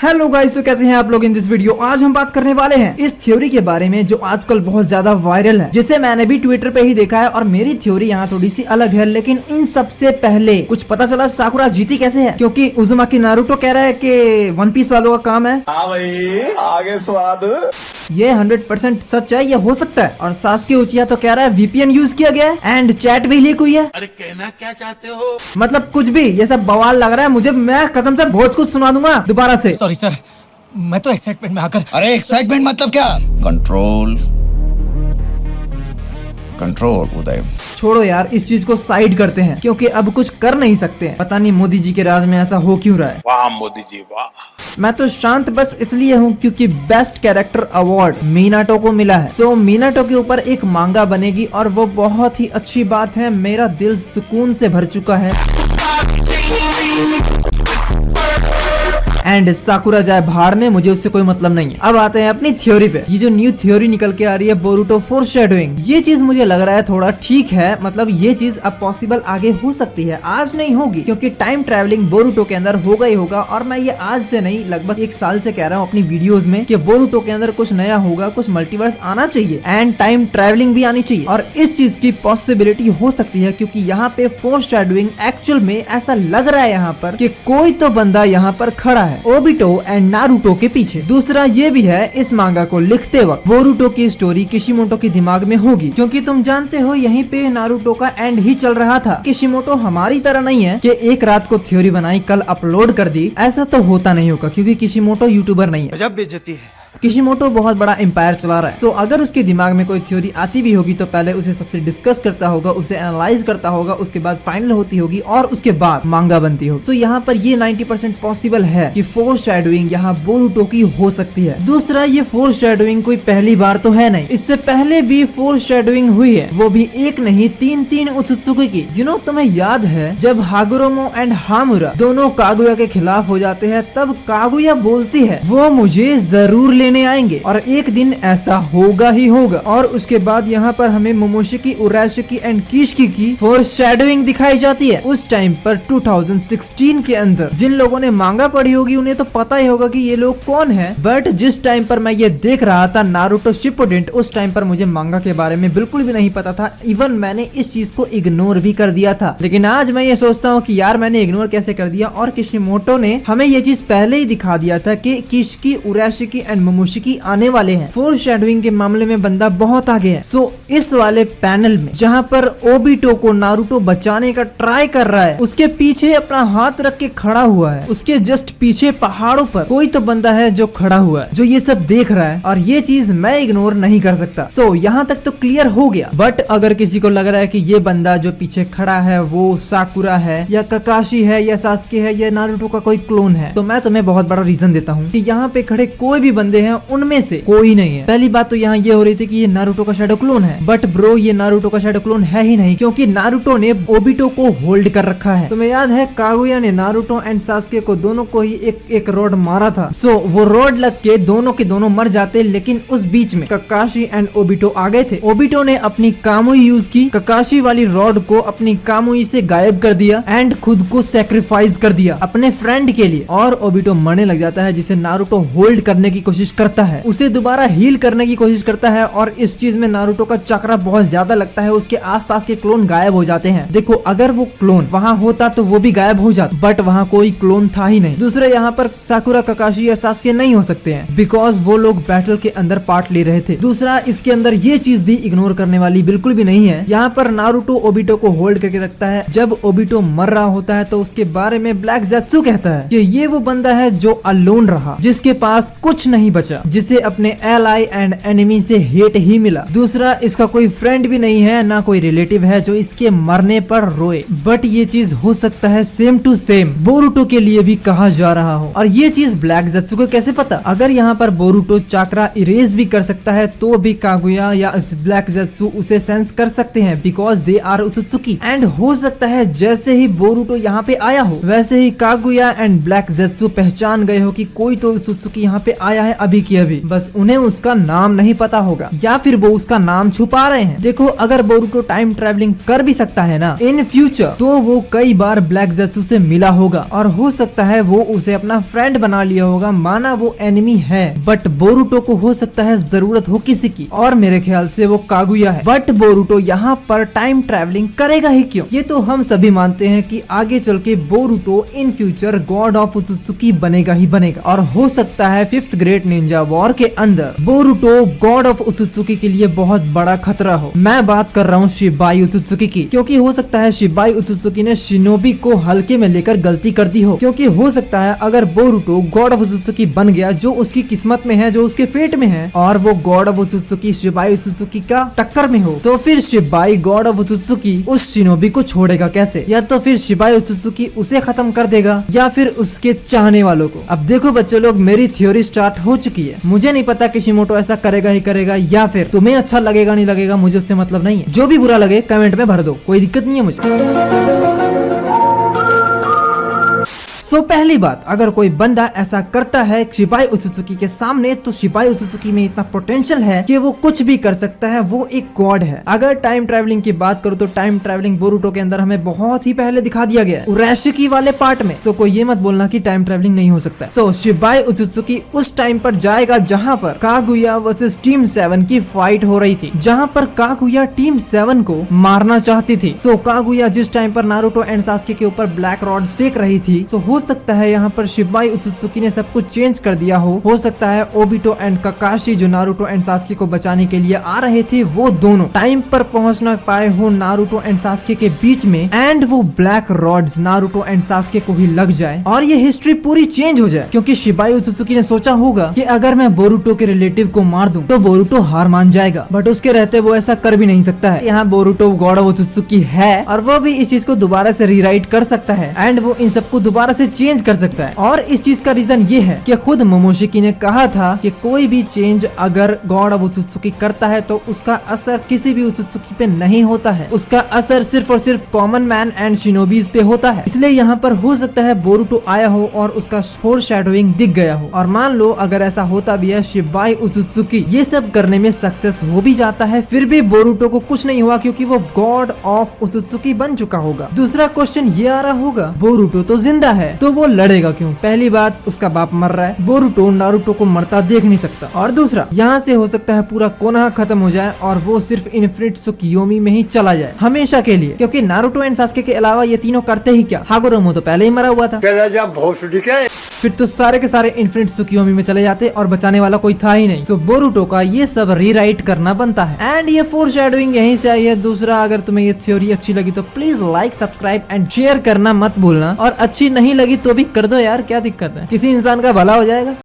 Hello guys, तो कैसे हैं आप लोग इन दिस वीडियो। आज हम बात करने वाले हैं इस थ्योरी के बारे में जो आजकल बहुत ज्यादा वायरल है, जिसे मैंने भी ट्विटर पे ही देखा है और मेरी थ्योरी यहाँ थोड़ी सी अलग है। लेकिन इन सबसे पहले कुछ पता चला साकुरा जीती कैसे है, क्योंकि उज़ुमाकी नारुतो कह रहा है कि वन पीस वालों का काम है। हाँ भाई, आगे स्वाद। ये 100% सच है, ये हो सकता है। और सास्के उचिया तो कह रहा है वीपीएन यूज किया गया है एंड चैट भी लीक हुई है। अरे कहना क्या चाहते हो? मतलब कुछ भी, ये सब बवाल लग रहा है मुझे। मैं कसम से बहुत कुछ सुना दूंगा दोबारा से। सॉरी सर, मैं तो एक्साइटमेंट में आकर। अरे एक्साइटमेंट मतलब क्या? कंट्रोल कंट्रोल उदय। छोड़ो यार, इस चीज को साइड करते हैं क्योंकि अब कुछ कर नहीं सकते हैं। पता नहीं मोदी जी के राज में ऐसा हो क्यों रहा है। वाह मोदी जी वाह। मैं तो शांत बस इसलिए हूँ क्योंकि बेस्ट कैरेक्टर अवार्ड मीनाटो को मिला है। सो मीनाटो के ऊपर एक मांगा बनेगी और वो बहुत ही अच्छी बात है। मेरा दिल सुकून से भर चुका है। एंड साकुरा जाए भाड़ में, मुझे उससे कोई मतलब नहीं है। अब आते हैं अपनी थ्योरी पे। ये जो न्यू थ्योरी निकल के आ रही है बोरुटो फोरशैडोइंग, ये चीज मुझे लग रहा है थोड़ा ठीक है। मतलब ये चीज अब पॉसिबल आगे हो सकती है, आज नहीं होगी क्योंकि टाइम ट्रैवलिंग बोरुटो के अंदर होगा ही होगा। और मैं ये आज से नहीं, लगभग एक साल से कह रहा हूँ अपनी वीडियोस में कि बोरुटो के अंदर कुछ नया होगा, कुछ मल्टीवर्स आना चाहिए एंड टाइम ट्रैवलिंग भी आनी चाहिए। और इस चीज की पॉसिबिलिटी हो सकती है क्योंकि यहाँ पे फोरशैडोइंग एक्चुअल में ऐसा लग रहा है यहाँ पर कि कोई तो बंदा यहाँ पर खड़ा है ओबिटो एंड नारुतो के पीछे। दूसरा ये भी है, इस मांगा को लिखते वक्त बोरुटो की स्टोरी किशिमोटो के दिमाग में होगी, क्योंकि तुम जानते हो यहीं पे नारुतो का एंड ही चल रहा था। किशिमोटो हमारी तरह नहीं है कि एक रात को थ्योरी बनाई कल अपलोड कर दी। ऐसा तो होता नहीं होगा क्योंकि किशिमोटो यूट्यूबर नहीं है। गजब बेइज्जती है। किशिमोटो बहुत बड़ा एम्पायर चला रहा है। तो अगर उसके दिमाग में कोई थ्योरी आती भी होगी तो पहले उसे सबसे डिस्कस करता होगा, उसे एनालाइज करता होगा, उसके बाद फाइनल होती होगी और उसके बाद मांगा बनती होगी। तो यहाँ पर ये 90% पॉसिबल है कि फोरशैडोइंग यहाँ बोरुटो की हो सकती है। दूसरा, ये फोरशैडोइंग कोई पहली बार तो है नहीं, इससे पहले भी फोरशैडोइंग हुई है, वो भी एक नहीं तीन उत्सुकी की। जिन्हों तुम्हें याद है जब हागुरोमो एंड हामुरा दोनों कागुया के खिलाफ हो जाते हैं, तब कागुया बोलती है वो मुझे जरूर लेने आएंगे और एक दिन ऐसा होगा ही होगा। और उसके बाद यहाँ पर हमें मोमोशिकी, उराशिकी एंड किशिकी की फोरशैडोइंग दिखाई जाती है। उस टाइम पर 2016 के अंदर जिन लोगों ने मांगा पढ़ी होगी उन्हें तो पता ही होगा कि ये लोग कौन है। बट जिस टाइम पर मैं ये देख रहा था नारुतो शिपुडेन, उस टाइम पर मुझे मांगा के बारे में बिल्कुल भी नहीं पता था। इवन मैंने इस चीज को इग्नोर भी कर दिया था। लेकिन आज मैं ये सोचता हूँ कि यार मैंने इग्नोर कैसे कर दिया। और किशिमोटो ने हमें ये चीज पहले ही दिखा दिया था कि किशिकी, उराशिकी एंड मोमोशिकी आने वाले हैं। फोरशैडोइंग के मामले में बंदा बहुत आगे है। सो इस वाले पैनल में जहाँ पर ओबिटो को नारुतो बचाने का ट्राई कर रहा है, उसके पीछे अपना हाथ रख के खड़ा हुआ है। उसके जस्ट पीछे पहाड़ों पर कोई तो बंदा है जो खड़ा हुआ है, जो ये सब देख रहा है और ये चीज मैं इग्नोर नहीं कर सकता। सो यहाँ तक तो क्लियर हो गया। बट अगर किसी को लग रहा है कि ये बंदा जो पीछे खड़ा है वो साकुरा है या ककाशी है या सास्के है या नारुतो का कोई क्लोन है, तो मैं तुम्हें बहुत बड़ा रीजन देता हूँ कि यहाँ पे खड़े कोई भी बंदे हैं उनमें से कोई नहीं है। पहली बात तो यहाँ ये हो रही थी कि ये नारुतो का शैडो क्लोन है, बट ब्रो ये नारुतो का शैडो क्लोन है ही नहीं, क्योंकि नारुतो ने ओबिटो को होल्ड कर रखा है। तुम्हें याद है कागुया ने नारुतो एंड सास्के को दोनों को ही एक रॉड मारा था। सो वो रॉड लग के दोनों मर जाते, लेकिन उस बीच में ककाशी एंड ओबिटो आ गए थे। ओबिटो ने अपनी कामुई यूज की, ककाशी वाली रॉड को अपनी कामुई से गायब कर दिया एंड खुद को सेक्रीफाइस कर दिया अपने फ्रेंड के लिए। और ओबिटो मरने लग जाता है, जिसे नारुतो होल्ड करने की कोशिश करता है, उसे दोबारा हील करने की कोशिश करता है। और इस चीज में नारुतो का चक्रा बहुत ज्यादा लगता है। उसके आसपास के क्लोन गायब हो जाते हैं। देखो अगर वो क्लोन वहाँ होता तो वो भी गायब हो जाता, बट वहाँ कोई क्लोन था ही नहीं। दूसरे यहाँ पर साकुरा, ककाशी या सास्के नहीं हो सकते हैं बिकॉज वो लोग बैटल के अंदर पार्ट ले रहे थे। दूसरा, इसके अंदर ये चीज भी इग्नोर करने वाली बिल्कुल भी नहीं है। यहाँ पर नारुतो ओबिटो को होल्ड करके रखता है। जब ओबिटो मर रहा होता है तो उसके बारे में ब्लैक ज़ेत्सु कहता है कि ये वो बंदा है जो अलोन रहा, जिसके पास कुछ नहीं बचा, जिसे अपने एलाई एंड एनिमी से हेट ही मिला। दूसरा, इसका कोई फ्रेंड भी नहीं है, ना कोई रिलेटिव है जो इसके मरने पर रोए। बट ये चीज हो सकता है सेम टू सेम बोरुटो के लिए भी कहा जा रहा हो। और ये चीज ब्लैक ज़ेत्सु को कैसे पता? अगर यहाँ पर बोरुटो चाक्रा इरेज भी कर सकता है तो भी कागुया या ब्लैक ज़ेत्सु उसे सेंस कर सकते हैं बिकॉज दे आर उत्सुकी। एंड हो सकता है जैसे ही बोरुटो यहाँ पे आया हो वैसे ही कागुया एंड ब्लैक ज़ेत्सु पहचान गए हो कि कोई तो उत्सुकी यहाँ पे आया है अभी अभी की अभी, बस उन्हें उसका नाम नहीं पता होगा या फिर वो उसका नाम छुपा रहे हैं। देखो अगर बोरुटो टाइम ट्रेवलिंग कर भी सकता है ना इन फ्यूचर, तो वो कई बार ब्लैक ज़ेत्सु से मिला होगा और हो सकता है वो उसे अपना फ्रेंड बना लिया होगा, माना वो एनिमी है, बट बोरुटो को हो सकता है जरूरत हो किसी की, और मेरे ख्याल से वो कागुया है। बट बोरुटो यहाँ पर टाइम ट्रेवलिंग करेगा ही क्यों? ये तो हम सभी मानते हैं कि आगे चल के Boruto in future god of Otsutsuki बनेगा ही बनेगा, और हो सकता है 5th ग्रेट निंजा वॉर के अंदर बोरुटो गॉड ऑफ उत्सुत्सुकी के लिए बहुत बड़ा खतरा हो। मैं बात कर रहा हूँ शिबाई उत्सुत्सुकी की, क्योंकि हो सकता है शिबाई उत्सुत्सुकी ने शिनोबी को हल्के में लेकर गलती कर दी हो, क्योंकि हो सकता है अगर बोरुटो गॉड ऑफ उत्सुत्सुकी बन गया, जो उसकी किस्मत में है, जो उसके फेट में है, और वो गॉड ऑफ उत्सुत्सुकी शिबाई उत्सुत्सुकी का टक्कर में हो, तो फिर शिबाई गॉड ऑफ उत्सुत्सुकी उस शिनोबी को छोड़ेगा कैसे? या तो फिर शिबाई उत्सुत्सुकी उसे खत्म कर देगा या फिर उसके चाहने वालों को। अब देखो बच्चे लोग, मेरी थ्योरी स्टार्ट हो चुकी है। मुझे नहीं पता किशिमोटो ऐसा करेगा ही करेगा या फिर तुम्हें अच्छा लगेगा नहीं लगेगा, मुझे उससे मतलब नहीं है। जो भी बुरा लगे कमेंट में भर दो, कोई दिक्कत नहीं है मुझे। सो पहली बात, अगर कोई बंदा ऐसा करता है शिबाई उत्सुत्सुकी के सामने, तो शिबाई उत्सुत्सुकी में इतना पोटेंशियल है कि वो कुछ भी कर सकता है, वो एक गॉड है। अगर टाइम ट्रैवलिंग की बात करूँ तो टाइम ट्रैवलिंग बोरुटो के अंदर हमें बहुत ही पहले दिखा दिया गया है, उराशिकी वाले पार्ट में। सो कोई ये मत बोलना कि टाइम ट्रैवलिंग नहीं हो सकता है। सो शिबाई उत्सुत्सुकी उस टाइम पर जाएगा जहाँ पर कागुया वर्सेस टीम 7 की फाइट हो रही थी, जहाँ पर कागुया टीम 7 को मारना चाहती थी। सो कागुया जिस टाइम पर नारुतो एंड सास्के के ऊपर ब्लैक रॉड्स फेंक रही थी, सो हो सकता है यहाँ पर शिबाई उत्सुत्सुकी ने सब कुछ चेंज कर दिया हो सकता है ओबिटो एंड काकाशी जो नारुतो एंड सास्के को बचाने के लिए आ रहे थे, वो दोनों टाइम पर पहुंच ना पाए हो नारुतो एंड सास्के के बीच में, एंड वो black rods Naruto and Sasuke को ही लग जाए और ये हिस्ट्री पूरी चेंज हो जाए। क्योंकि शिबाई उत्सुत्सुकी ने सोचा होगा कि अगर मैं बोरुटो के रिलेटिव को मार दूं तो बोरुटो हार मान जाएगा, बट उसके रहते वो ऐसा कर भी नहीं सकता है। यहाँ बोरुटो गॉड ऑफ उत्सुत्सुकी है और वो भी इस चीज को दोबारा से रीराइट कर सकता है, एंड वो इन सबको दोबारा से चेंज कर सकता है। और इस चीज का रीजन ये है कि खुद मोमोशिकी ने कहा था कि कोई भी चेंज अगर गॉड ऑफ उत्सुत्सुकी करता है तो उसका असर किसी भी उत्सुत्सुकी पे नहीं होता है, उसका असर सिर्फ और सिर्फ कॉमन मैन एंड शिनोबीज पे होता है। इसलिए यहाँ पर हो सकता है बोरुटो आया हो और उसका फोर शैडोइंग दिख गया हो, और मान लो अगर ऐसा होता भी है, शिबाई उत्सुत्सुकी ये सब करने में सक्सेस हो भी जाता है, फिर भी बोरुटो को कुछ नहीं हुआ क्योंकि वो गॉड ऑफ उत्सुत्सुकी बन चुका होगा। दूसरा क्वेश्चन ये आ रहा होगा, बोरुटो तो जिंदा है तो वो लड़ेगा क्यों? पहली बात, उसका बाप मर रहा है, बोरुटो नारुतो को मरता देख नहीं सकता, और दूसरा यहाँ से हो सकता है पूरा कोनोहा खत्म हो जाए और वो सिर्फ इन्फिनिट त्सुकियोमी में ही चला जाए हमेशा के लिए, क्योंकि नारुतो एंड सास्के के अलावा ये तीनों करते ही क्या? हागुरोमो तो पहले ही मरा हुआ था, फिर तो सारे के सारे इन्फिनिट त्सुकियोमी में चले जाते और बचाने वाला कोई था ही नहीं। सो बोरुटो का ये सब रीराइट करना बनता है, एंड ये फोर शैडोइंग यहीं से आई है। दूसरा, अगर तुम्हें ये थ्योरी अच्छी लगी तो please like, subscribe and share करना मत भूलना, और अच्छी नहीं लगी तो भी कर दो यार, क्या दिक्कत है, किसी इंसान का भला हो जाएगा।